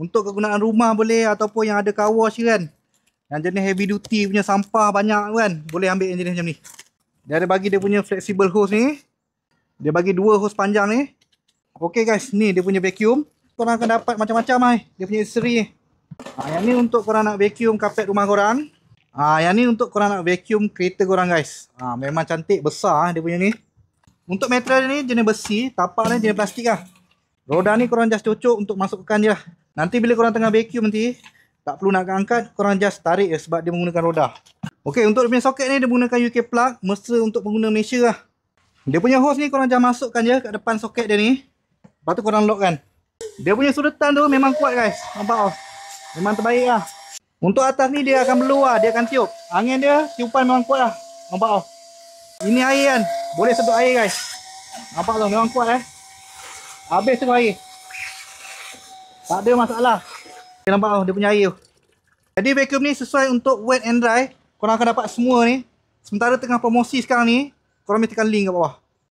Untuk kegunaan rumah boleh, ataupun yang ada car wash kan, yang jenis heavy duty punya sampah banyak kan, boleh ambil yang jenis macam ni. Dia ada bagi dia punya flexible hose ni. Dia bagi 2 hose panjang ni. Okey guys, ni dia punya vacuum. Korang akan dapat macam-macam dia punya aksesori ni. Yang ni untuk korang nak vacuum kapet rumah korang. Yang ni untuk korang nak vacuum kereta korang guys. Memang cantik, besar dia punya ni. Untuk material ni jenis besi, tapak ni jenis plastik lah. Roda ni korang just cocok untuk masukkan je lah. Nanti bila korang tengah vacuum nanti, tak perlu nak angkat, korang just tarik je sebab dia menggunakan roda. Okey, untuk dia punya soket ni dia menggunakan UK plug, mesra untuk pengguna Malaysia lah. Dia punya hose ni korang just masukkan je kat depan soket dia ni. Lepas tu korang lock kan. Dia punya sudutan tu memang kuat guys. Nampak memang terbaik lah. Untuk atas ni dia akan berluar, dia akan tiup. Angin dia, tiupan memang kuat lah. Nampak ini air kan, boleh sedut air guys. Nampak tu, memang kuat Habis tu air. Tak ada masalah. Nampak dia punya air. Jadi vacuum ni sesuai untuk wet and dry. Korang akan dapat semua ni. Sementara tengah promosi sekarang ni, korang mesti tekan link kat bawah.